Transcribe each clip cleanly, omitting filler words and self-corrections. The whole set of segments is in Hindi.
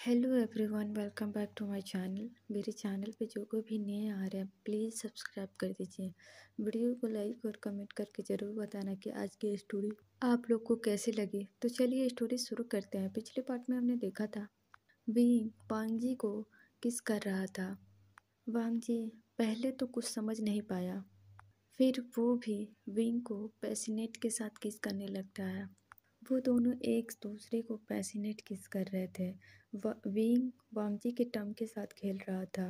Hello everyone, welcome back to my channel. मेरे चैनल पे जो कोई भी नए आ रहे हैं प्लीज़ सब्सक्राइब कर दीजिए। वीडियो को लाइक और कमेंट करके ज़रूर बताना कि आज की स्टोरी आप लोग को कैसी लगी। तो चलिए स्टोरी शुरू करते हैं। पिछले पार्ट में हमने देखा था विंग वांग जी को किस कर रहा था। वांग जी पहले तो कुछ समझ नहीं पाया, फिर वो भी विंग को पैसिनेट के साथ किस करने लगता है। वो दोनों एक दूसरे को पैसिनेट किस कर रहे थे। विंग वांग जी के टंग के साथ खेल रहा था।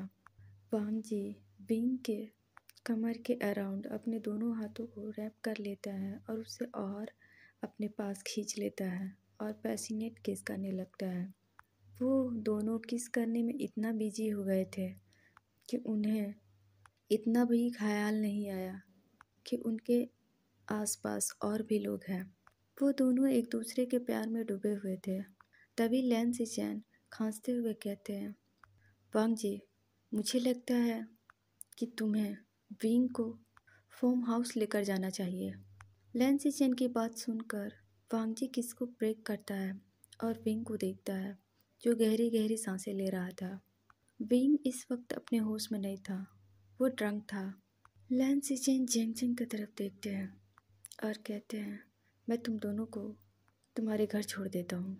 वांग जी विंग के कमर के अराउंड अपने दोनों हाथों को रैप कर लेता है और उसे और अपने पास खींच लेता है और पैसिनेट किस करने लगता है। वो दोनों किस करने में इतना बिजी हो गए थे कि उन्हें इतना भी ख्याल नहीं आया कि उनके आसपास और भी लोग हैं। वो दोनों एक दूसरे के प्यार में डूबे हुए थे। तभी लैन सिचेन खांसते हुए कहते हैं, वांग जी, मुझे लगता है कि तुम्हें विंग को फार्म हाउस लेकर जाना चाहिए। लैन सिचेन की बात सुनकर वांग जी किस को ब्रेक करता है और विंग को देखता है, जो गहरी गहरी सांसें ले रहा था। विंग इस वक्त अपने होश में नहीं था, वो ड्रंक था। लैन सिचेन जेंग जेंग की तरफ देखते हैं और कहते हैं, मैं तुम दोनों को तुम्हारे घर छोड़ देता हूँ।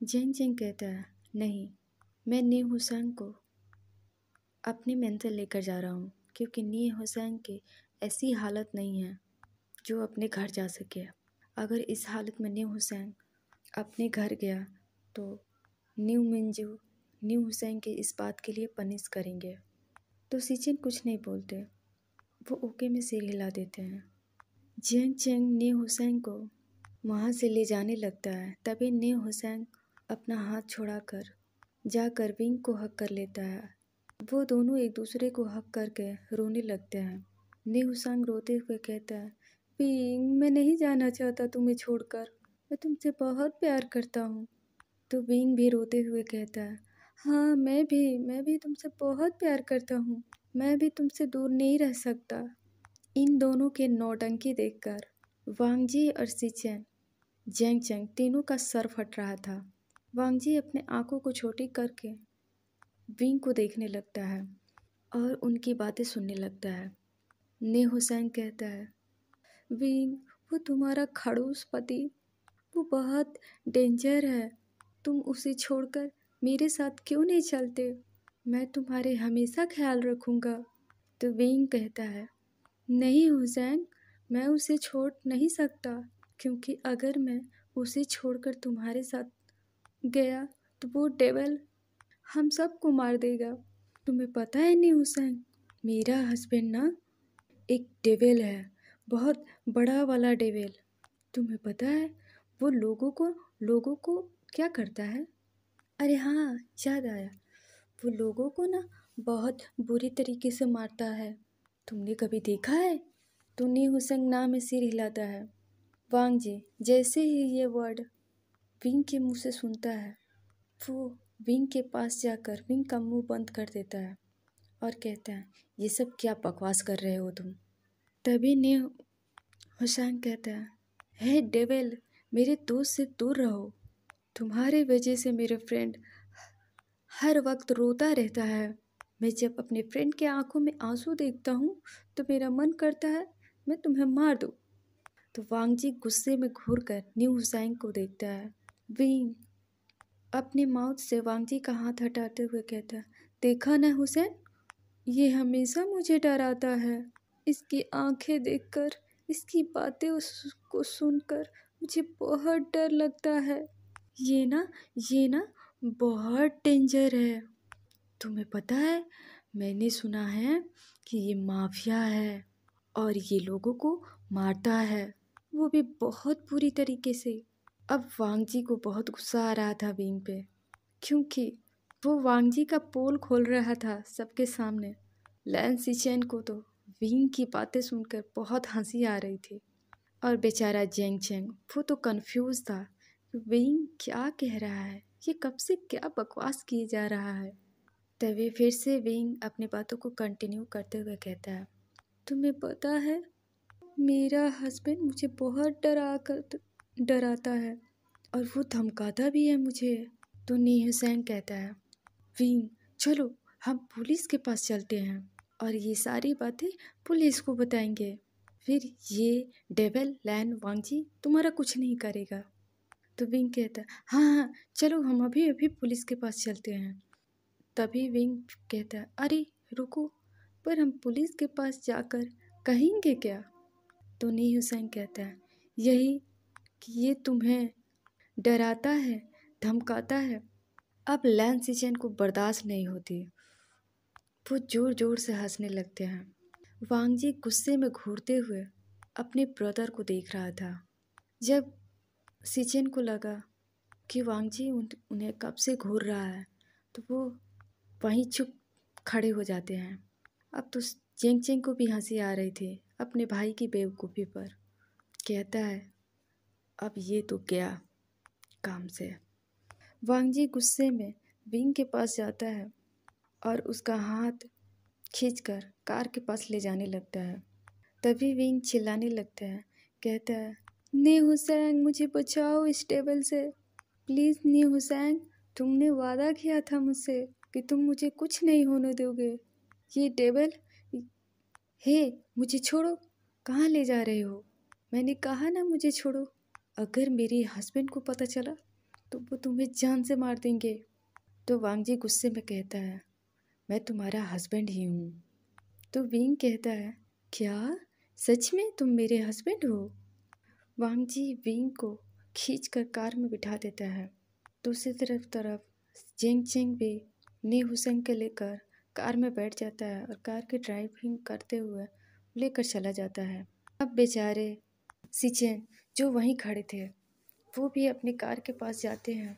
जेंग जेंग कहता है, नहीं, मैं नी हुसैन को अपनी मेंसल लेकर जा रहा हूँ, क्योंकि नी हुसैन की ऐसी हालत नहीं है जो अपने घर जा सके। अगर इस हालत में नी हुसैन अपने घर गया तो न्यू मिंजू न्यू हुसैन के इस बात के लिए पनिश करेंगे। तो सिचेन कुछ नहीं बोलते, वो ओके में सिर हिला देते हैं। जेंग जेंग नी हुसैन को वहाँ से ले जाने लगता है। तभी नी हुसैन अपना हाथ छुड़ाकर जाकर विंग को हक कर लेता है। वो दोनों एक दूसरे को हक करके रोने लगते हैं। नी हुसैन रोते हुए कहता है, विंग, मैं नहीं जाना चाहता तुम्हें छोड़कर, मैं तुमसे बहुत प्यार करता हूँ। तो विंग भी रोते हुए कहता है, हाँ, मैं भी तुमसे बहुत प्यार करता हूँ, मैं भी तुमसे दूर नहीं रह सकता। इन दोनों के नौटंकी देखकर वांग जी और सिचेन जेंग जेंग तीनों का सर फट रहा था। वांग जी अपने आंखों को छोटी करके विंग को देखने लगता है और उनकी बातें सुनने लगता है। ने हुसैन कहता है, विंग, वो तुम्हारा खड़ूस पति, वो बहुत डेंजर है, तुम उसे छोड़कर मेरे साथ क्यों नहीं चलते? मैं तुम्हारे हमेशा ख्याल रखूँगा। तो विंग कहता है, नहीं हुसैन, मैं उसे छोड़ नहीं सकता, क्योंकि अगर मैं उसे छोड़कर तुम्हारे साथ गया तो वो डेविल हम सबको मार देगा। तुम्हें पता है नहीं हुसैन, मेरा हस्बैंड ना एक डेविल है, बहुत बड़ा वाला डेविल। तुम्हें पता है वो लोगों को क्या करता है? अरे हाँ, याद आया, वो लोगों को ना बहुत बुरी तरीके से मारता है। तुमने कभी देखा है? तो नी हुसैन नाम में सिर हिलाता है। वांग जी जैसे ही ये वर्ड विंग के मुंह से सुनता है, वो विंग के पास जाकर विंग का मुंह बंद कर देता है और कहता है, ये सब क्या बकवास कर रहे हो तुम? तभी ने हुसैन कहता है, हे डेविल, मेरे दोस्त से दूर रहो, तुम्हारे वजह से मेरे फ्रेंड हर वक्त रोता रहता है। मैं जब अपने फ्रेंड के आंखों में आंसू देखता हूँ तो मेरा मन करता है मैं तुम्हें मार दूँ। तो वांग जी गुस्से में घूरकर न्यू हुसैन को देखता है। विंग अपने माउथ से वांग जी का हाथ हटाते हुए कहता है, देखा ना हुसैन, ये हमेशा मुझे डराता है। इसकी आंखें देखकर, इसकी बातें उसको सुनकर मुझे बहुत डर लगता है। ये ना बहुत डेंजर है। तुम्हें पता है, मैंने सुना है कि ये माफिया है और ये लोगों को मारता है, वो भी बहुत बुरी तरीके से। अब वांग जी को बहुत गुस्सा आ रहा था विंग पे, क्योंकि वो वांग जी का पोल खोल रहा था सबके सामने। लैन सिचेन को तो विंग की बातें सुनकर बहुत हंसी आ रही थी और बेचारा जेंग जेंग वो तो कंफ्यूज था, विंग क्या कह रहा है, ये कब से क्या बकवास किए जा रहा है। तभी फिर से विंग अपनी बातों को कंटिन्यू करते हुए कहता है, तुम्हें पता है, मेरा हस्बैंड मुझे बहुत डराता है और वो धमकाता भी है मुझे। तो नी हुसैन कहता है, विंग चलो हम पुलिस के पास चलते हैं और ये सारी बातें पुलिस को बताएंगे, फिर ये डेविल लैन वांगजी तुम्हारा कुछ नहीं करेगा। तो विंग कहता है, हाँ हाँ चलो हम अभी अभी पुलिस के पास चलते हैं। तभी विंग कहता है, अरे रुको, पर हम पुलिस के पास जाकर कहेंगे क्या? तो नी हुसैन कहता है, यही कि ये तुम्हें डराता है, धमकाता है। अब लैन सिचेन को बर्दाश्त नहीं होती, वो जोर जोर से हंसने लगते हैं। वांगजी गुस्से में घूरते हुए अपने ब्रदर को देख रहा था। जब सिचेन को लगा कि वांगजी उन्हें कब से घूर रहा है, तो वो वहीं चुप खड़े हो जाते हैं। अब तो चेंग चेंग को भी हंसी आ रही थी अपने भाई की बेवकूफ़ी पर। कहता है, अब ये तो गया काम से। वांगजी गुस्से में विंग के पास जाता है और उसका हाथ खींचकर कार के पास ले जाने लगता है। तभी विंग चिल्लाने लगता है, कहता है, नी हुसैन मुझे बचाओ इस टेबल से, प्लीज़ नी हुसैन, तुमने वादा किया था मुझसे कि तुम मुझे कुछ नहीं होने दोगे। ये टेबल, हे मुझे छोड़ो, कहाँ ले जा रहे हो? मैंने कहा ना मुझे छोड़ो। अगर मेरे हस्बैंड को पता चला तो वो तुम्हें जान से मार देंगे। तो वांगजी गुस्से में कहता है, मैं तुम्हारा हस्बैंड ही हूँ। तो विंग कहता है, क्या सच में तुम मेरे हस्बैंड हो? वांगजी विंग को खींचकर कार में बिठा देता है। दूसरी तरफ चेंग चेंग भी नी हुसैन के लेकर कार में बैठ जाता है और कार की ड्राइविंग करते हुए लेकर चला जाता है। अब बेचारे सिचेन जो वहीं खड़े थे, वो भी अपनी कार के पास जाते हैं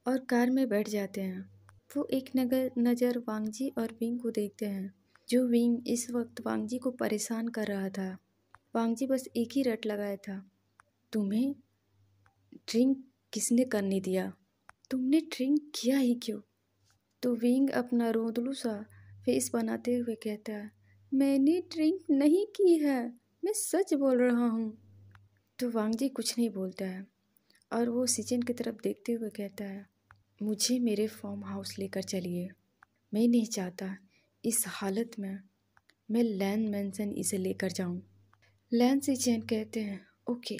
और कार में बैठ जाते हैं। वो एक नज़र वांगजी और विंग को देखते हैं। जो विंग इस वक्त वांगजी को परेशान कर रहा था। वांगजी बस एक ही रट लगाया था, तुम्हें ड्रिंक किसने करने दिया? तुमने ड्रिंक किया ही क्यों? तो विंग अपना रोंदलू सा फेस बनाते हुए कहता है, मैंने ड्रिंक नहीं की है, मैं सच बोल रहा हूँ। तो वांगजी कुछ नहीं बोलता है और वो सिचेन की तरफ देखते हुए कहता है, मुझे मेरे फार्म हाउस लेकर चलिए। मैं नहीं चाहता इस हालत में मैं लैन मैंसन इसे लेकर जाऊँ। लैन सिचेन कहते हैं, ओके,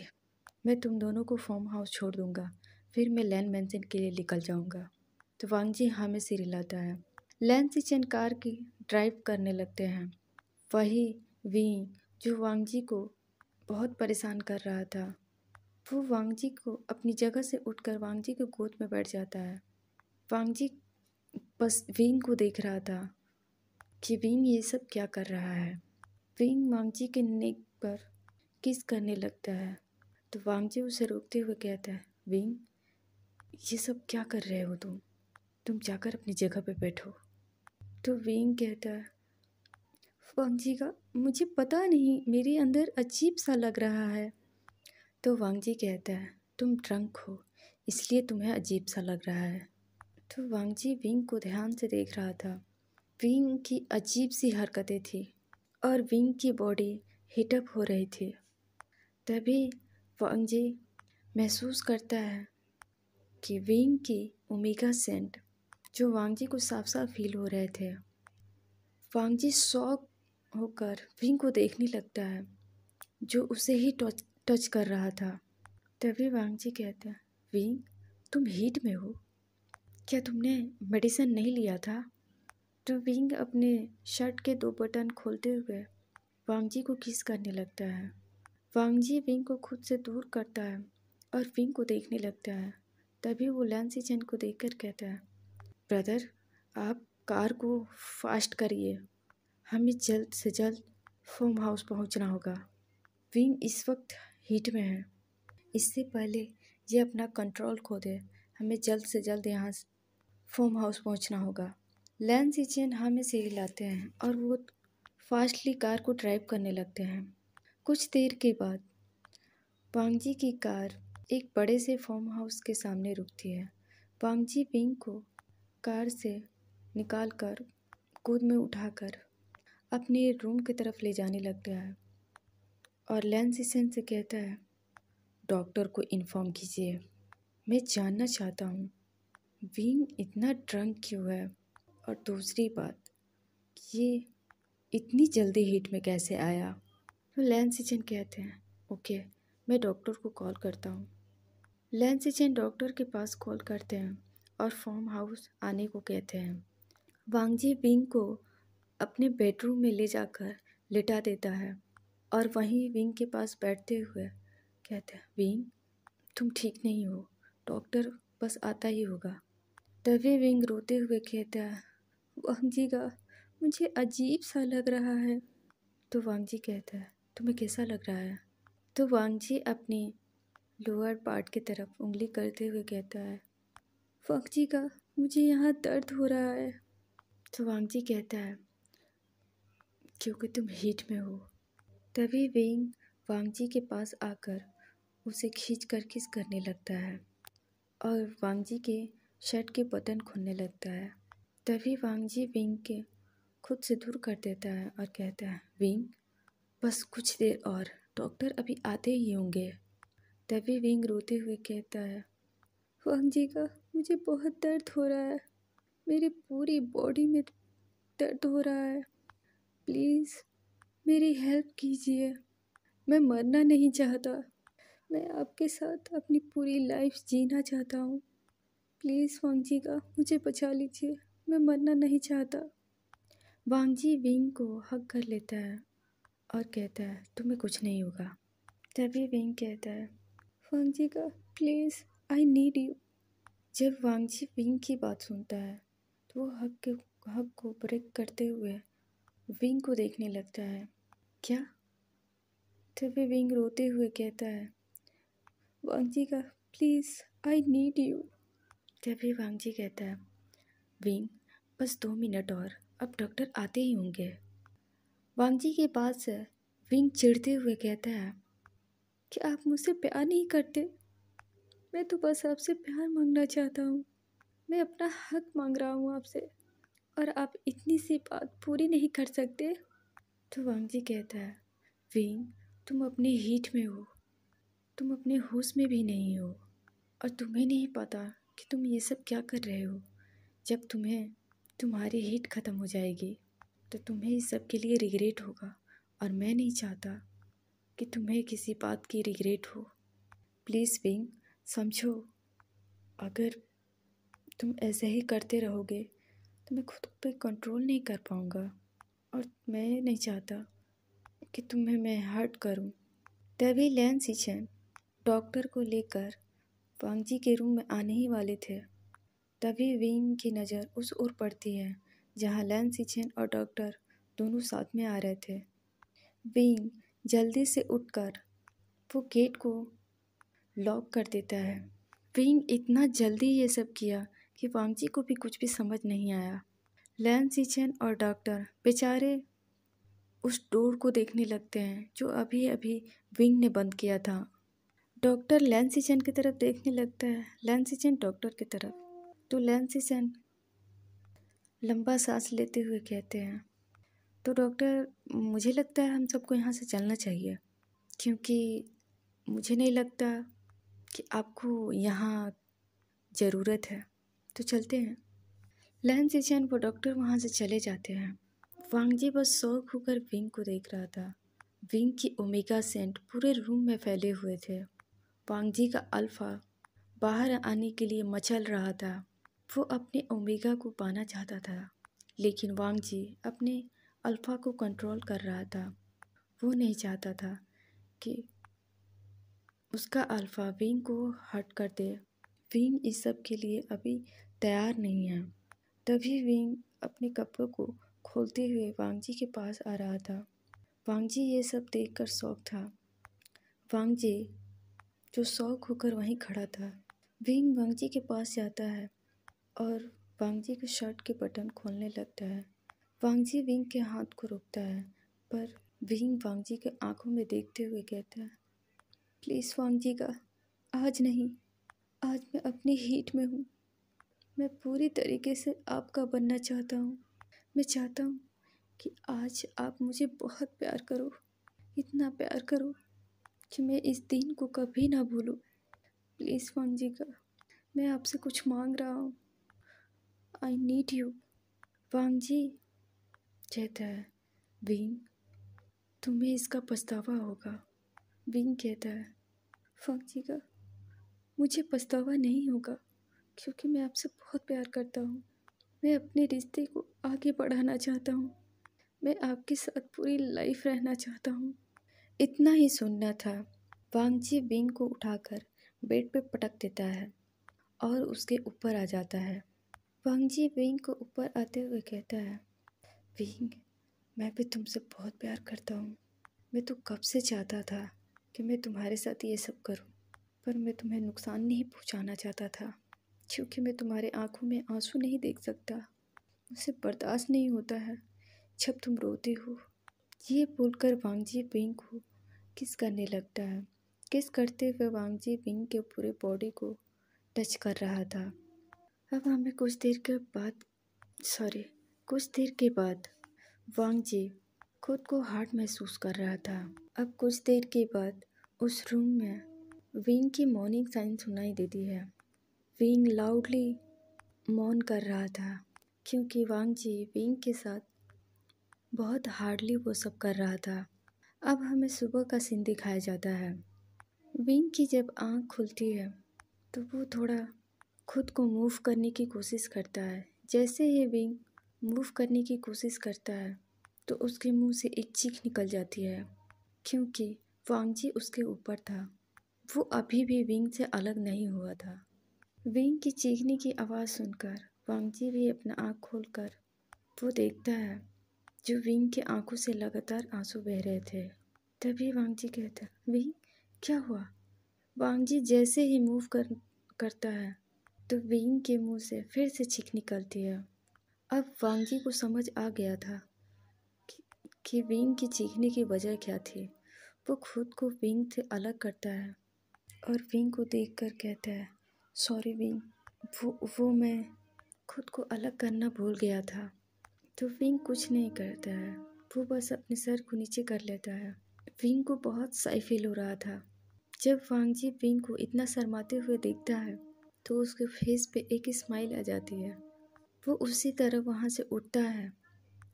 मैं तुम दोनों को फार्म हाउस छोड़ दूँगा, फिर मैं लैन मैंसन के लिए निकल जाऊँगा। तो वांगजी हाँ में सिर हिलाता है। लैन सिचेन कार की ड्राइव करने लगते हैं। वही विंग जो वांगजी को बहुत परेशान कर रहा था, वो वांगजी को अपनी जगह से उठकर वांगजी के गोद में बैठ जाता है। वांगजी बस विंग को देख रहा था कि विंग ये सब क्या कर रहा है। विंग वांगजी के नेक पर किस करने लगता है। तो वांगजी उसे रोकते हुए कहता है, विंग ये सब क्या कर रहे हो तुम जाकर अपनी जगह पे बैठो। तो विंग कहता है, वांगजी का मुझे पता नहीं, मेरे अंदर अजीब सा लग रहा है। तो वांगजी कहता है, तुम ड्रंक हो इसलिए तुम्हें अजीब सा लग रहा है। तो वांगजी विंग को ध्यान से देख रहा था। विंग की अजीब सी हरकतें थी और विंग की बॉडी हीटअप हो रही थी। तभी वांगजी महसूस करता है कि विंग की ओमेगा सेंट जो वांगजी को साफ साफ फील हो रहे थे। वांगजी शॉक होकर विंग को देखने लगता है जो उसे ही टच कर रहा था। तभी वांगजी कहता है, विंग तुम हीट में हो क्या? तुमने मेडिसिन नहीं लिया था? तो विंग अपने शर्ट के 2 बटन खोलते हुए वांगजी को किस करने लगता है। वांगजी विंग को खुद से दूर करता है और विंग को देखने लगता है। तभी वो लैन सिचेन को देखकर कहता है, ब्रदर आप कार को फास्ट करिए, हमें जल्द से जल्द फार्म हाउस पहुंचना होगा। विंग इस वक्त हीट में है, इससे पहले ये अपना कंट्रोल खो दे, हमें जल्द से जल्द यहाँ फार्म हाउस पहुंचना होगा। लैन सिचेन हमें से हिलाते हैं और वो फास्टली कार को ड्राइव करने लगते हैं। कुछ देर के बाद वांगजी की कार एक बड़े से फार्म हाउस के सामने रुकती है। वांगजी विंग को कार से निकालकर गोद में उठाकर अपने रूम की तरफ ले जाने लगता है और लैन सिचेन से कहता है, डॉक्टर को इन्फॉर्म कीजिए, मैं जानना चाहता हूँ विंग इतना ड्रंक क्यों है, और दूसरी बात, ये इतनी जल्दी हीट में कैसे आया। तो लैंसिचन कहते हैं ओके, मैं डॉक्टर को कॉल करता हूँ। लैंसिचन डॉक्टर के पास कॉल करते हैं और फार्म हाउस आने को कहते हैं। वांगजी विंग को अपने बेडरूम में ले जाकर लिटा देता है और वहीं विंग के पास बैठते हुए कहते हैं, विंग तुम ठीक नहीं हो, डॉक्टर बस आता ही होगा। तभी विंग रोते हुए कहता है, वांगजी का मुझे अजीब सा लग रहा है। तो वांगजी कहता है, तुम्हें कैसा लग रहा है। तो वांगजी अपनी लोअर पार्ट की तरफ उंगली करते हुए कहता है, वांगजी का मुझे यहाँ दर्द हो रहा है। तो वांगजी कहता है, क्योंकि तुम हीट में हो। तभी विंग वांगजी के पास आकर उसे खींच कर किस करने लगता है और वांगजी के शर्ट के बटन खोलने लगता है। तभी वांगजी विंग के खुद से दूर कर देता है और कहता है, विंग बस कुछ देर और, डॉक्टर अभी आते ही होंगे। तभी विंग रोते हुए कहता है, वांगजी का मुझे बहुत दर्द हो रहा है, मेरी पूरी बॉडी में दर्द हो रहा है, प्लीज़ मेरी हेल्प कीजिए, मैं मरना नहीं चाहता, मैं आपके साथ अपनी पूरी लाइफ जीना चाहता हूँ, प्लीज़ वांगजी का मुझे बचा लीजिए, मैं मरना नहीं चाहता। वांगजी विंग को हग कर लेता है और कहता है, तुम्हें कुछ नहीं होगा। तभी विंग कहता है, वांगजी का प्लीज़ आई नीड यू। जब वांगजी विंग की बात सुनता है तो वो हग को ब्रेक करते हुए विंग को देखने लगता है। क्या? तभी विंग रोते हुए कहता है, वांगजी का प्लीज़ आई नीड यू। तभी वांगजी कहता है, विंग बस 2 मिनट और, अब डॉक्टर आते ही होंगे। वांगजी के बात से विंग चिढ़ते हुए कहता है कि आप मुझसे प्यार नहीं करते, मैं तो बस आपसे प्यार मांगना चाहता हूँ, मैं अपना हक मांग रहा हूँ आपसे, और आप इतनी सी बात पूरी नहीं कर सकते। तो वांगजी कहता है, विंग तुम अपने हीट में हो, तुम अपने होश में भी नहीं हो, और तुम्हें नहीं पता कि तुम ये सब क्या कर रहे हो। जब तुम्हारी हीट ख़त्म हो जाएगी तो तुम्हें इस सब के लिए रिग्रेट होगा, और मैं नहीं चाहता कि तुम्हें किसी बात की रिग्रेट हो। प्लीज़ विंग समझो, अगर तुम ऐसे ही करते रहोगे तो मैं खुद पे कंट्रोल नहीं कर पाऊँगा, और मैं नहीं चाहता कि तुम्हें मैं हर्ट करूँ। तभी लैंसिचन डॉक्टर को लेकर वांगजी के रूम में आने ही वाले थे। तभी विंग की नज़र उस ओर पड़ती है जहाँ लैंसिचन और डॉक्टर दोनों साथ में आ रहे थे। विंग जल्दी से उठकर वो गेट को लॉक कर देता है। विंग इतना जल्दी ये सब किया कि वांगजी को भी कुछ भी समझ नहीं आया। लैंसिचन और डॉक्टर बेचारे उस डोर को देखने लगते हैं जो अभी अभी विंग ने बंद किया था। डॉक्टर लैंसिचन की तरफ देखने लगता है, लैंसिचन डॉक्टर की तरफ। तो लैंसिचन लंबा सांस लेते हुए कहते हैं, तो डॉक्टर मुझे लगता है हम सबको यहाँ से चलना चाहिए, क्योंकि मुझे नहीं लगता कि आपको यहाँ ज़रूरत है, तो चलते हैं। लैंसिचन वो डॉक्टर वहाँ से चले जाते हैं। वांगजी बस शौक होकर विंग को देख रहा था। विंग की ओमेगा सेंट पूरे रूम में फैले हुए थे। वांगजी का अल्फा बाहर आने के लिए मचल रहा था। वो अपने ओमेगा को पाना चाहता था, लेकिन वांगजी अपने अल्फा को कंट्रोल कर रहा था। वो नहीं चाहता था कि उसका अल्फा विंग को हर्ट कर दे। विंग इस सब के लिए अभी तैयार नहीं है। तभी विंग अपने कपड़ों को खोलते हुए वांगजी के पास आ रहा था। वांगजी ये सब देखकर शॉक था। वांगजी जो शॉक होकर वहीं खड़ा था। विंग वांगजी के पास जाता है और वांगजी के शर्ट के बटन खोलने लगता है। वांगजी विंग के हाथ को रोकता है, पर विंग वांगजी के आंखों में देखते हुए कहता है, प्लीज़ वांगजी का, आज नहीं, आज मैं अपनी हीट में हूँ, मैं पूरी तरीके से आपका बनना चाहता हूँ। मैं चाहता हूँ कि आज आप मुझे बहुत प्यार करो, इतना प्यार करो कि मैं इस दिन को कभी ना भूलूँ। प्लीज़ वांगजी का, मैं आपसे कुछ मांग रहा हूँ, आई नीड यू। वांग जी कहता है, विंग तुम्हें इसका पछतावा होगा। विंग कहता है, वांग जी का मुझे पछतावा नहीं होगा क्योंकि मैं आपसे बहुत प्यार करता हूँ। मैं अपने रिश्ते को आगे बढ़ाना चाहता हूँ। मैं आपके साथ पूरी लाइफ रहना चाहता हूँ। इतना ही सुनना था। वांग जी विंग को उठाकर बेड पे पटक देता है और उसके ऊपर आ जाता है। वांग जी विंग को ऊपर आते हुए कहता है, विंग मैं भी तुमसे बहुत प्यार करता हूँ। मैं तो कब से चाहता था कि मैं तुम्हारे साथ ये सब करूँ, पर मैं तुम्हें नुकसान नहीं पहुँचाना चाहता था क्योंकि मैं तुम्हारे आँखों में आंसू नहीं देख सकता। मुझसे बर्दाश्त नहीं होता है जब तुम रोते हो। ये बोलकर वांग जी विंग को किस करने लगता है। किस करते हुए वांग जी विंग के पूरे बॉडी को टच कर रहा था। अब हमें कुछ देर के बाद वांग जी खुद को हार्ड महसूस कर रहा था। अब कुछ देर के बाद उस रूम में विंग की मॉर्निंग साइन सुनाई देती है। विंग लाउडली मौन कर रहा था क्योंकि वांग जी विंग के साथ बहुत हार्डली वो सब कर रहा था। अब हमें सुबह का सीन दिखाया जाता है। विंग की जब आँख खुलती है तो वो थोड़ा खुद को मूव करने की कोशिश करता है। जैसे ही विंग मूव करने की कोशिश करता है तो उसके मुंह से एक चीख निकल जाती है क्योंकि वांग जी उसके ऊपर था। वो अभी भी विंग से अलग नहीं हुआ था। विंग की चीखने की आवाज़ सुनकर वांग जी भी अपना आँख खोलकर वो देखता है जो विंग की आंखों से लगातार आंसू बह रहे थे। तभी वांग जी कहता है, विंग क्या हुआ? वांग जी जैसे ही मूव करता है तो विंग के मुंह से फिर से चीख निकलती है। अब वांग जी को समझ आ गया था कि विंग की चीखने की वजह क्या थी। वो खुद को विंग से अलग करता है और विंग को देखकर कहता है, सॉरी विंग, वो मैं खुद को अलग करना भूल गया था। तो विंग कुछ नहीं करता है, वो बस अपने सर को नीचे कर लेता है। विंग को बहुत सही फील हो रहा था। जब वांग जी विंग को इतना शर्माते हुए देखता है तो उसके फेस पे एक स्माइल आ जाती है। वो उसी तरह वहाँ से उठता है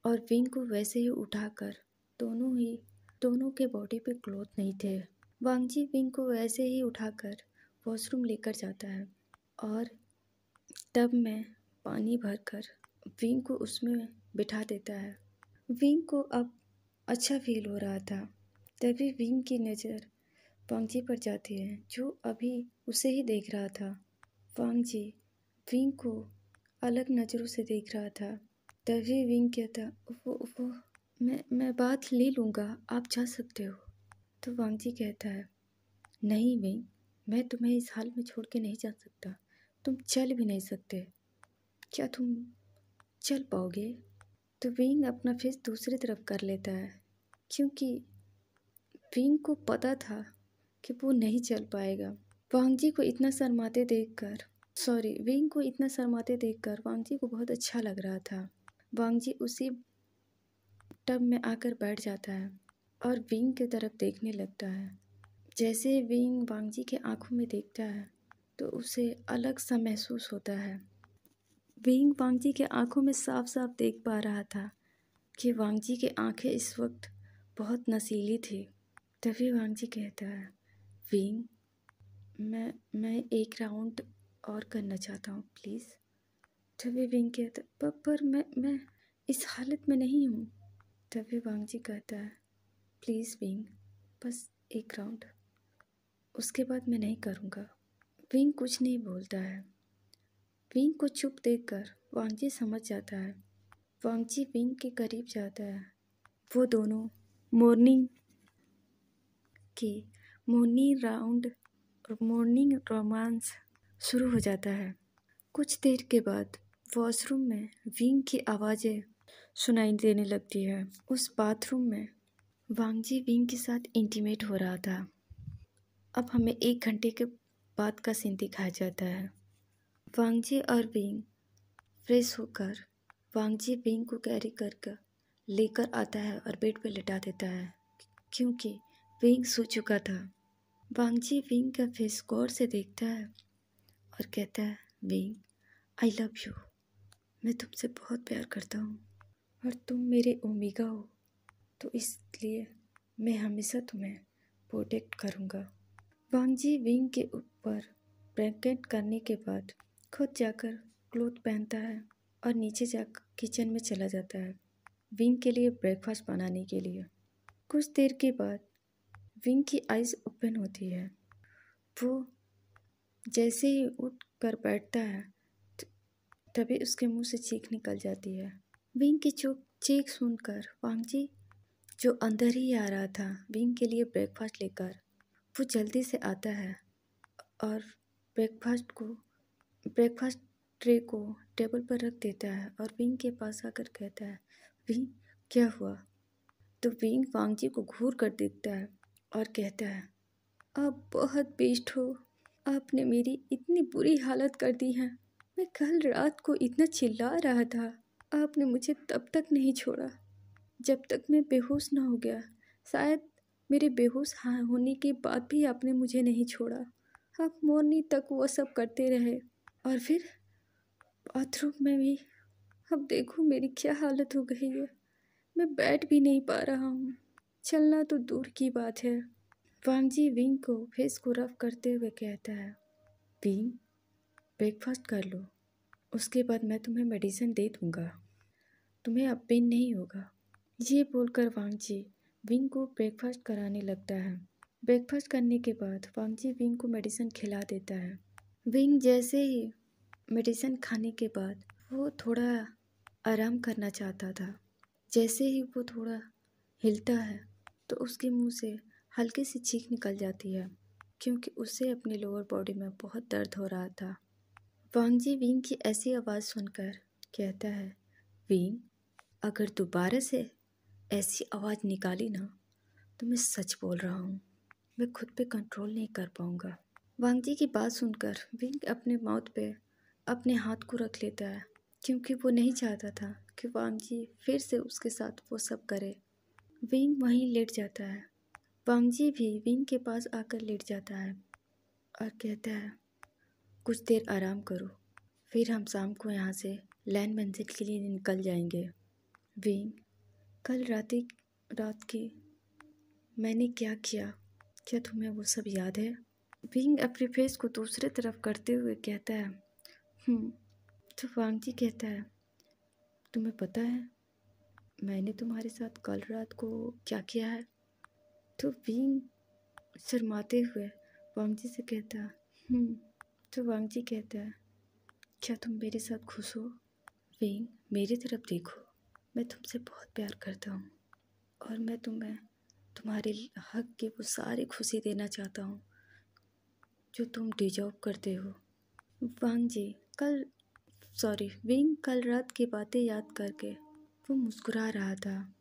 और विंग को वैसे ही उठाकर दोनों के बॉडी पे क्लॉथ नहीं थे। वांग जी विंग को वैसे ही उठाकर वॉशरूम लेकर जाता है और टब में पानी भरकर विंग को उसमें बिठा देता है। विंग को अब अच्छा फील हो रहा था। तभी विंग की नज़र वांग जी पर जाती है जो अभी उसे ही देख रहा था। वांग जी विंग को अलग नज़रों से देख रहा था। तभी विंग कहता, वो मैं बात ले लूँगा, आप जा सकते हो। तो वांग जी कहता है, नहीं विंग, मैं तुम्हें इस हाल में छोड़ के नहीं जा सकता। तुम चल भी नहीं सकते। क्या तुम चल पाओगे? तो विंग अपना फेस दूसरी तरफ कर लेता है क्योंकि विंग को पता था कि वो नहीं चल पाएगा। वांग जी को इतना शर्माते देखकर वांग जी को बहुत अच्छा लग रहा था। वांग जी उसी टब में आकर बैठ जाता है और विंग की तरफ देखने लगता है। जैसे विंग वांग जी के आंखों में देखता है तो उसे अलग सा महसूस होता है। विंग वांग जी के आंखों में साफ साफ देख पा रहा था कि वांग जी की आंखें इस वक्त बहुत नशीली थी। तभी वांग जी कहता है, विंग मैं एक राउंड और करना चाहता हूँ प्लीज़। तभी विंग कहता है, पर मैं इस हालत में नहीं हूँ। तभी वांग जी कहता है, प्लीज़ विंग, बस एक राउंड, उसके बाद मैं नहीं करूँगा। विंग कुछ नहीं बोलता है। विंग को चुप देखकर वांग जी समझ जाता है। वांग जी विंग के करीब जाता है। वो दोनों मॉर्निंग रोमांस शुरू हो जाता है। कुछ देर के बाद वॉशरूम में विंग की आवाज़ें सुनाई देने लगती है। उस बाथरूम में वांग जी विंग के साथ इंटीमेट हो रहा था। अब हमें 1 घंटे के बाद का सीन दिखाया जाता है। वांग जी और विंग फ्रेश होकर वांग जी विंग को कैरी कर लेकर आता है और बेड पर लिटा देता है क्योंकि विंग सो चुका था। वांग जी विंग का फेस गौर से देखता है और कहता है, विंग आई लव यू। मैं तुमसे बहुत प्यार करता हूँ और तुम मेरे ओमेगा हो, तो इसलिए मैं हमेशा तुम्हें प्रोटेक्ट करूँगा। वांग जी विंग के ऊपर ब्रैकेट करने के बाद खुद जाकर क्लोथ पहनता है और नीचे जाकर किचन में चला जाता है विंग के लिए ब्रेकफास्ट बनाने के लिए। कुछ देर के बाद विंग की आइज़ ओपन होती है। वो जैसे ही उठ कर बैठता है तभी उसके मुंह से चीख निकल जाती है। विंग की चीख सुनकर वांग जी, जो अंदर ही आ रहा था विंग के लिए ब्रेकफास्ट लेकर, वो जल्दी से आता है और ब्रेकफास्ट ट्रे को टेबल पर रख देता है और विंग के पास आकर कहता है, विंग क्या हुआ? तो विंग वांग जी को घूर कर देखता है और कहता है, आप बहुत बेस्ट हो। आपने मेरी इतनी बुरी हालत कर दी है। मैं कल रात को इतना चिल्ला रहा था, आपने मुझे तब तक नहीं छोड़ा जब तक मैं बेहोश ना हो गया। शायद मेरे बेहोश होने के बाद भी आपने मुझे नहीं छोड़ा। आप मॉर्निंग तक वो सब करते रहे और फिर बाथरूम में भी। अब देखो मेरी क्या हालत हो गई है। मैं बैठ भी नहीं पा रहा हूँ, चलना तो दूर की बात है। वांग जी विंग को फेस को रफ करते हुए कहता है, विंग ब्रेकफास्ट कर लो, उसके बाद मैं तुम्हें मेडिसिन दे दूँगा, तुम्हें अब पेन नहीं होगा। ये बोलकर वांग जी विंग को ब्रेकफास्ट कराने लगता है। ब्रेकफास्ट करने के बाद वांग जी विंग को मेडिसिन खिला देता है। विंग जैसे ही मेडिसिन खाने के बाद वो थोड़ा आराम करना चाहता था। जैसे ही वो थोड़ा हिलता है तो उसके मुंह से हल्की सी चीख निकल जाती है, क्योंकि उसे अपने लोअर बॉडी में बहुत दर्द हो रहा था। वांग जी विंग की ऐसी आवाज़ सुनकर कहता है, विंग अगर दोबारा से ऐसी आवाज़ निकाली ना तो मैं सच बोल रहा हूँ, मैं खुद पे कंट्रोल नहीं कर पाऊँगा। वांग जी की बात सुनकर विंग अपने माउथ पे अपने हाथ को रख लेता है, क्योंकि वो नहीं चाहता था कि वांग जी फिर से उसके साथ वो सब करे। विंग वहीं लेट जाता है। वांग जी भी विंग के पास आकर लेट जाता है और कहता है, कुछ देर आराम करो, फिर हम शाम को यहाँ से लैंड मंजिल के लिए निकल जाएंगे। विंग कल रात की मैंने क्या किया, क्या तुम्हें वो सब याद है? विंग अपने फेस को दूसरे तरफ करते हुए कहता है, तो वांग जी कहता है, तुम्हें पता है मैंने तुम्हारे साथ कल रात को क्या किया है? तो विंग शर्माते हुए वांग जी से कहता है, तो वांग जी कहता है, क्या तुम मेरे साथ खुश हो? विंग मेरी तरफ देखो, मैं तुमसे बहुत प्यार करता हूँ और मैं तुम्हें तुम्हारे हक की वो सारी खुशी देना चाहता हूँ जो तुम डिजर्व करते हो। विंग कल रात की बातें याद करके वो मुस्कुरा रहा था।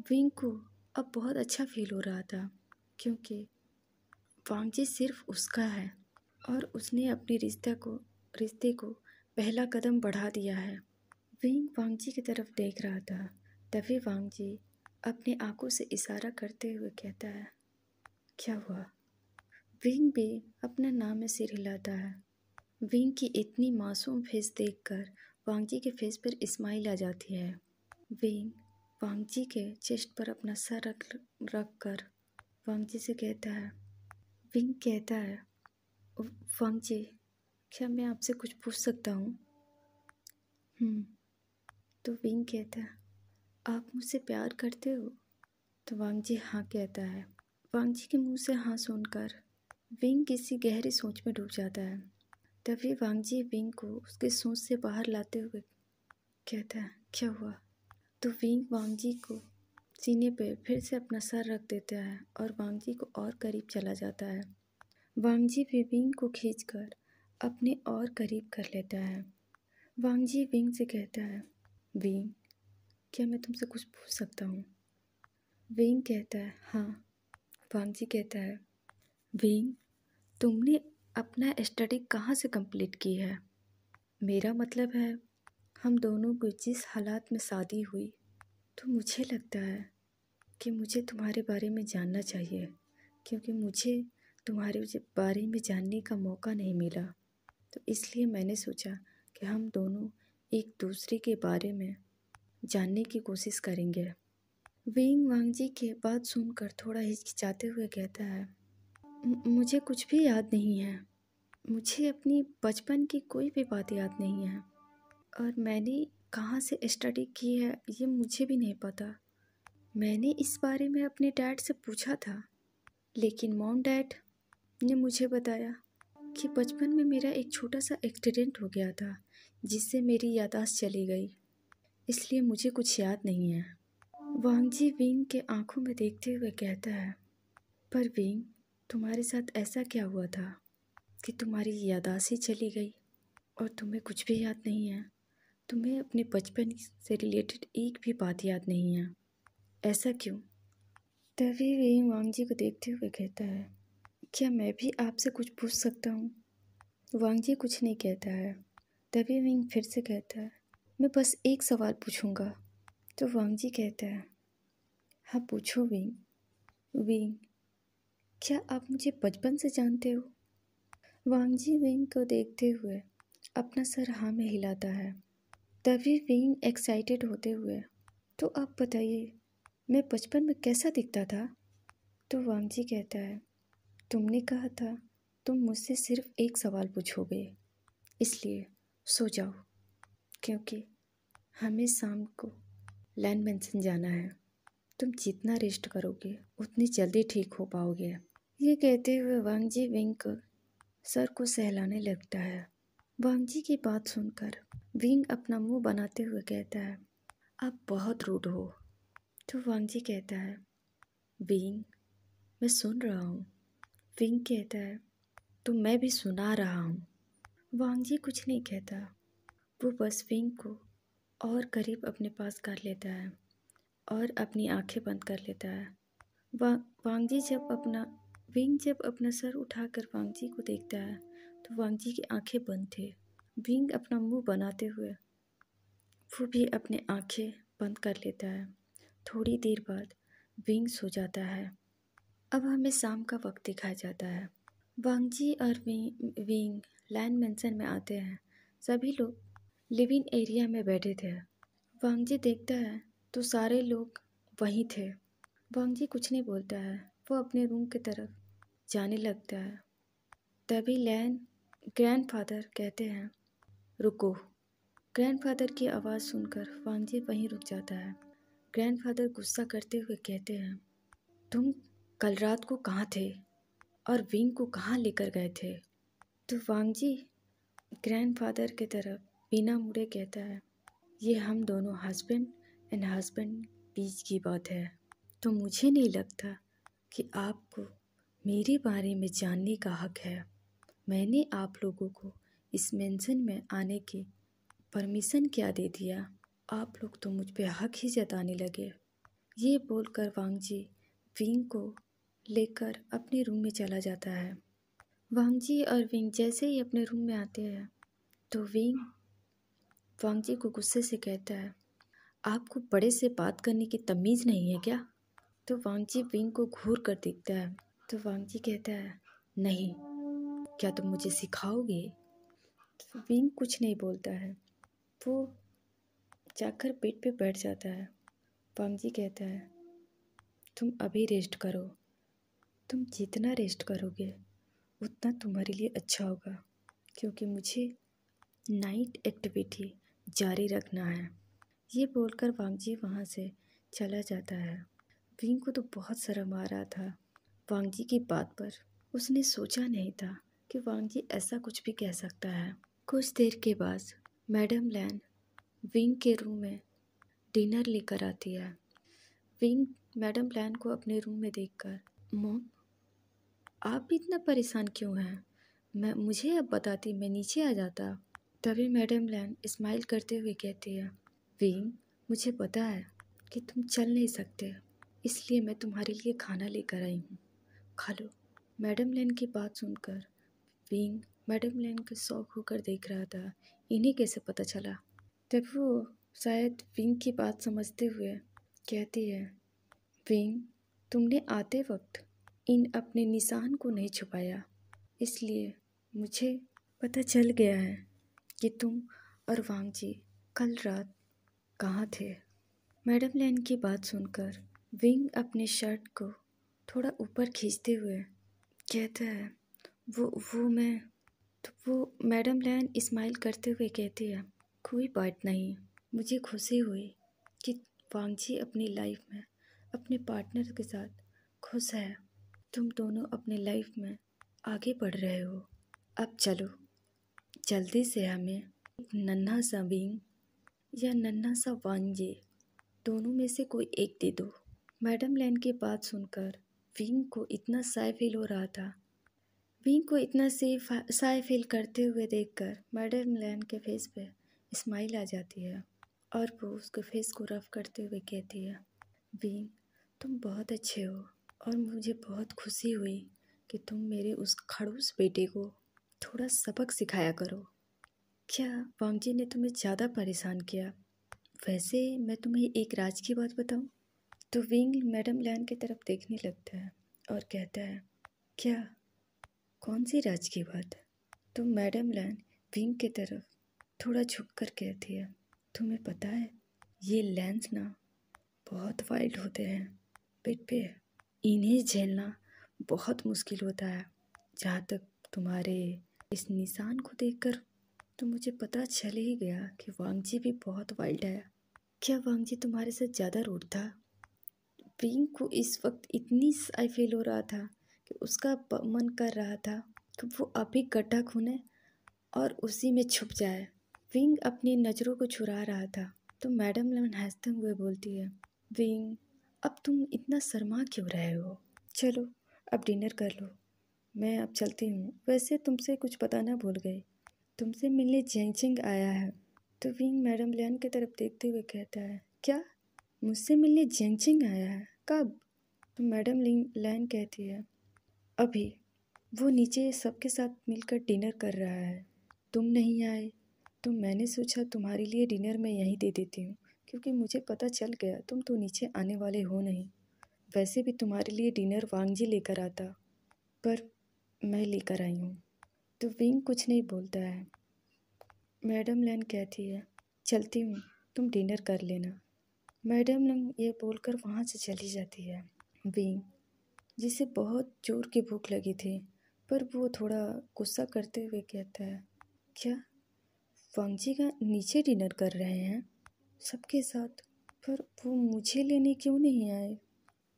विंग को अब बहुत अच्छा फील हो रहा था, क्योंकि वांग जी सिर्फ उसका है और उसने अपने रिश्ते को पहला कदम बढ़ा दिया है। विंग वांग जी की तरफ देख रहा था, तभी वांग जी अपनी आंखों से इशारा करते हुए कहता है, क्या हुआ? विंग भी अपना नाम में सिर हिलाता है। विंग की इतनी मासूम फेस देखकर वांग जी के फेस पर स्माइल आ जाती है। विंग वांग जी के चेस्ट पर अपना सर रख कर वांग जी से कहता है, विंग कहता है, वांग जी क्या मैं आपसे कुछ पूछ सकता हूँ? तो विंग कहता है, आप मुझसे प्यार करते हो? तो वांग जी हाँ कहता है। वांग जी के मुंह से हाँ सुनकर विंग किसी गहरी सोच में डूब जाता है। तभी वांग जी विंग को उसके सोच से बाहर लाते हुए कहता है, क्या हुआ? तो विंग वांग जी को सीने पे फिर से अपना सर रख देता है और वांग जी को और करीब चला जाता है। वांग जी भी विंग को खींचकर अपने और करीब कर लेता है। वांग जी विंग से कहता है, विंग क्या मैं तुमसे कुछ पूछ सकता हूँ? विंग कहता है, हाँ। वांग जी कहता है, विंग तुमने अपना स्टडी कहाँ से कंप्लीट की है? मेरा मतलब है हम दोनों को जिस हालात में शादी हुई, तो मुझे लगता है कि मुझे तुम्हारे बारे में जानना चाहिए, क्योंकि मुझे तुम्हारे बारे में जानने का मौका नहीं मिला। तो इसलिए मैंने सोचा कि हम दोनों एक दूसरे के बारे में जानने की कोशिश करेंगे। विंग वांगजी की बात सुनकर थोड़ा हिचकिचाते हुए कहता है, मुझे कुछ भी याद नहीं है। मुझे अपनी बचपन की कोई भी बात याद नहीं है और मैंने कहाँ से स्टडी की है ये मुझे भी नहीं पता। मैंने इस बारे में अपने डैड से पूछा था, लेकिन मॉम डैड ने मुझे बताया कि बचपन में मेरा एक छोटा सा एक्सीडेंट हो गया था जिससे मेरी याददाश्त चली गई, इसलिए मुझे कुछ याद नहीं है। वांगजी विंग के आंखों में देखते हुए कहता है, पर विंग, तुम्हारे साथ ऐसा क्या हुआ था कि तुम्हारी याददाश्त ही चली गई और तुम्हें कुछ भी याद नहीं है? तुम्हें अपने बचपन से रिलेटेड एक भी बात याद नहीं है, ऐसा क्यों? तभी विंग वांगजी को देखते हुए कहता है, क्या मैं भी आपसे कुछ पूछ सकता हूँ? वांगजी कुछ नहीं कहता है। तभी विंग फिर से कहता है, मैं बस एक सवाल पूछूंगा। तो वांगजी कहता है, हाँ पूछो विंग। विंग, क्या आप मुझे बचपन से जानते हो? वांगजी विंग को देखते हुए अपना सर हाँ में हिलाता है। तभी विंग एक्साइटेड होते हुए, तो आप बताइए, मैं बचपन में कैसा दिखता था? तो वांगजी कहता है, तुमने कहा था तुम मुझसे सिर्फ एक सवाल पूछोगे, इसलिए सो जाओ, क्योंकि हमें शाम को लैंड मैंसन जाना है। तुम जितना रेस्ट करोगे उतनी जल्दी ठीक हो पाओगे। ये कहते हुए वांगजी विंग को सर को सहलाने लगता है। वांगजी की बात सुनकर विंग अपना मुंह बनाते हुए कहता है, आप बहुत रूड हो। तो वांगजी कहता है, विंग, मैं सुन रहा हूँ। विंग कहता है, तो मैं भी सुना रहा हूँ। वांगजी कुछ नहीं कहता, वो बस विंग को और करीब अपने पास कर लेता है और अपनी आंखें बंद कर लेता है। वांगजी विंग जब अपना सर उठाकर वांगजी को देखता है तो वांगजी की आंखें बंद थे। विंग अपना मुंह बनाते हुए वो भी अपनी आंखें बंद कर लेता है। थोड़ी देर बाद विंग सो जाता है। अब हमें शाम का वक्त दिखाया जाता है। वांगजी और विंग लैंड मैंसन में आते हैं। सभी लोग लिविंग एरिया में बैठे थे। वांगजी देखता है तो सारे लोग वहीं थे। वांगजी कुछ नहीं बोलता है, वो अपने रूम की तरफ जाने लगता है। तभी ग्रैंडफादर कहते हैं, रुको। ग्रैंडफादर की आवाज़ सुनकर वांगजी वहीं रुक जाता है। ग्रैंडफादर गुस्सा करते हुए कहते हैं, तुम कल रात को कहाँ थे और विंग को कहाँ लेकर गए थे? तो वांगजी ग्रैंडफादर की तरफ बिना मुड़े कहता है, ये हम दोनों हस्बैंड एंड हस्बैंड बीच की बात है। तो मुझे नहीं लगता कि आपको मेरे बारे में जानने का हक है। मैंने आप लोगों को इस मेंशन में आने की परमिशन क्या दे दिया? आप लोग तो मुझ पे हक ही जताने लगे। ये बोलकर वांगजी विंग को लेकर अपने रूम में चला जाता है। वांगजी और विंग जैसे ही अपने रूम में आते हैं तो विंग वांगजी को गुस्से से कहता है, आपको बड़े से बात करने की तमीज़ नहीं है क्या? तो वांगजी विंग को घूर कर देखता है। तो वांगजी कहता है, नहीं, क्या तुम मुझे सिखाओगे? तो विंग कुछ नहीं बोलता है, वो जाकर बेड पे बैठ जाता है। वांगजी कहता है, तुम अभी रेस्ट करो। तुम जितना रेस्ट करोगे उतना तुम्हारे लिए अच्छा होगा, क्योंकि मुझे नाइट एक्टिविटी जारी रखना है। ये बोलकर वांगजी वहाँ से चला जाता है। विंग को तो बहुत शर्म आ रहा था वांगजी की बात पर। उसने सोचा नहीं था कि वांगजी ऐसा कुछ भी कह सकता है। कुछ देर के बाद मैडम लैन विंग के रूम में डिनर लेकर आती है। विंग मैडम लैन को अपने रूम में देखकर, मॉम, आप भी इतना परेशान क्यों हैं? मुझे अब बताती, मैं नीचे आ जाता। तभी मैडम लैन स्माइल करते हुए कहती है, विंग, मुझे पता है कि तुम चल नहीं सकते, इसलिए मैं तुम्हारे लिए खाना लेकर आई हूँ, खा लो। मैडम लैन की बात सुनकर विंग मैडम लैन को शौक होकर देख रहा था, इन्हें कैसे पता चला? तब वो शायद विंग की बात समझते हुए कहती है, विंग, तुमने आते वक्त इन अपने निशान को नहीं छुपाया, इसलिए मुझे पता चल गया है कि तुम और वांगजी कल रात कहाँ थे? मैडम लैन की बात सुनकर विंग अपने शर्ट को थोड़ा ऊपर खींचते हुए कहता है, वो मैं। तो वो मैडम लैन स्माइल करते हुए कहती है, कोई बात नहीं, मुझे खुशी हुई कि वांगजी अपनी लाइफ में अपने पार्टनर के साथ खुश है। तुम दोनों अपने लाइफ में आगे बढ़ रहे हो। अब चलो, जल्दी से हमें एक नन्हा सा विंग या नन्हा सा वांगजी, दोनों में से कोई एक दे दो। मैडम लैन की बात सुनकर विंग को इतना शाय फील हो रहा था। विंग को इतना शाय फील करते हुए देखकर मैडम लैन के फेस पे स्माइल आ जाती है और वो उसके फेस को रफ करते हुए कहती है, विंग तुम बहुत अच्छे हो और मुझे बहुत खुशी हुई कि तुम मेरे उस खड़ूस बेटे को थोड़ा सबक सिखाया करो। क्या वांगजी ने तुम्हें ज़्यादा परेशान किया? वैसे मैं तुम्हें एक राज की बात बताऊं? तो विंग मैडम लैन की तरफ देखने लगता है और कहता है, क्या? कौन सी राज की बात? तो मैडम लैन विंग की तरफ थोड़ा झुक कर कहती है, तुम्हें पता है ये लेंस ना बहुत वाइल्ड होते हैं पेट पे, इन्हें झेलना बहुत मुश्किल होता है। जहाँ तक तुम्हारे इस निशान को देखकर तो मुझे पता चल ही गया कि वांगजी भी बहुत वाइल्ड है। क्या वांगजी तुम्हारे साथ ज़्यादा रूड था? विंग को इस वक्त इतनी शाय फील हो रहा था कि उसका मन कर रहा था कि वो अभी गड्ढा खूने और उसी में छुप जाए। विंग अपनी नज़रों को चुरा रहा था तो मैडम लैन हंसते हुए बोलती है, विंग अब तुम इतना शर्मा क्यों रहे हो? चलो अब डिनर कर लो, मैं अब चलती हूँ। वैसे तुमसे कुछ बताना भूल गई, तुमसे मिलने जेंगचिंग आया है। तो विंग मैडम लैन की तरफ देखते हुए कहता है, क्या? मुझसे मिलने जेंगचिंग आया है? कब? तो मैडम लैन कहती है, अभी। वो नीचे सबके साथ मिलकर डिनर कर रहा है। तुम नहीं आए तो मैंने सोचा तुम्हारे लिए डिनर मैं यहीं दे देती हूँ, क्योंकि मुझे पता चल गया तुम तो नीचे आने वाले हो नहीं। वैसे भी तुम्हारे लिए डिनर वांगजी लेकर आता, पर मैं लेकर आई हूँ। तो विंग कुछ नहीं बोलता है। मैडम लैन कहती है, चलती हूँ, तुम डिनर कर लेना। मैडम लैन ये बोलकर वहाँ से चली जाती है। विंग, जिसे बहुत जोर की भूख लगी थी, पर वो थोड़ा गुस्सा करते हुए कहता है, क्या वांगजी का नीचे डिनर कर रहे हैं सबके साथ, पर वो मुझे लेने क्यों नहीं आए?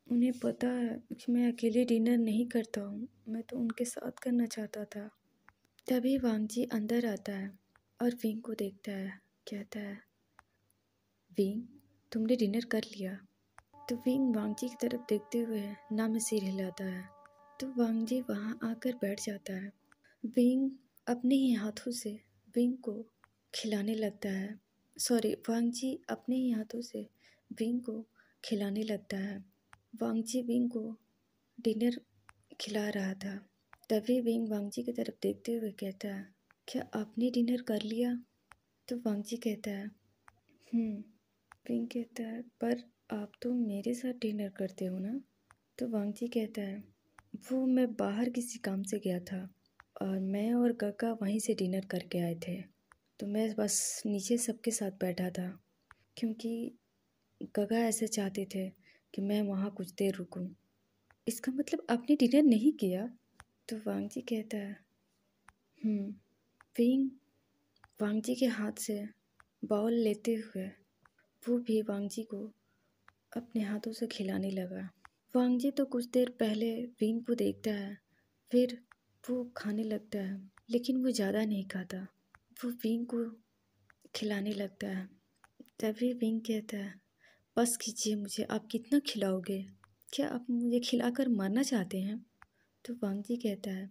उन्हें पता है कि मैं अकेले डिनर नहीं करता हूँ, मैं तो उनके साथ करना चाहता था। तभी वांगजी अंदर आता है और विंग को देखता है, कहता है, विंग तुमने डिनर कर लिया? तो विंग वांगजी की तरफ देखते हुए ना में सिर हिलाता है। तो वांगजी वहाँ आकर बैठ जाता है। विंग अपने ही हाथों से विंग को खिलाने लगता है। वांगजी अपने ही हाथों से विंग को खिलाने लगता है। वांगजी विंग को डिनर खिला रहा था। तभी विंग वांगजी की तरफ देखते हुए कहता है, क्या आपने डिनर कर लिया? तो वांगजी कहता है, विंग कहता है, पर आप तो मेरे साथ डिनर करते हो ना? तो वांगजी कहता है, वो मैं बाहर किसी काम से गया था और मैं और गगा वहीं से डिनर करके आए थे, तो मैं बस नीचे सबके साथ बैठा था, क्योंकि गगा ऐसे चाहते थे कि मैं वहाँ कुछ देर रुकूं। इसका मतलब आपने डिनर नहीं किया? तो वांगजी कहता है, विंग वांगजी के हाथ से बाउल लेते हुए वो भी वांगजी को अपने हाथों से खिलाने लगा। वांगजी तो कुछ देर पहले विंग को देखता है, फिर वो खाने लगता है, लेकिन वो ज़्यादा नहीं खाता, वो विंग को खिलाने लगता है। तभी विंग कहता है, बस कीजिए मुझे, आप कितना खिलाओगे? क्या आप मुझे खिलाकर मारना चाहते हैं? तो वांगजी कहता है,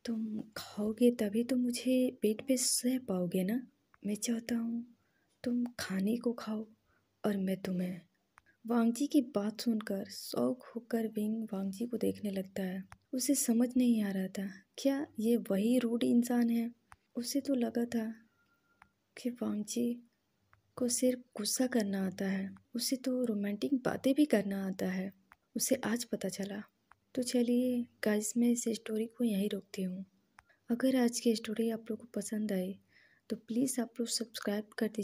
तुम खाओगे तभी तो मुझे पेट पे सह पाओगे ना। मैं चाहता हूँ तुम खाने को खाओ और मैं तुम्हें। वांगजी की बात सुनकर शौक होकर विंग वांगजी को देखने लगता है। उसे समझ नहीं आ रहा था, क्या ये वही रूड इंसान है? उसे तो लगा था कि वांगजी को सिर्फ गुस्सा करना आता है, उसे तो रोमांटिक बातें भी करना आता है। उसे आज पता चला। तो चलिए गाइस, मैं इस स्टोरी को यहीं रोकती हूँ। अगर आज की स्टोरी आप लोग को पसंद आई तो प्लीज़ आप लोग सब्सक्राइब कर दीजिए।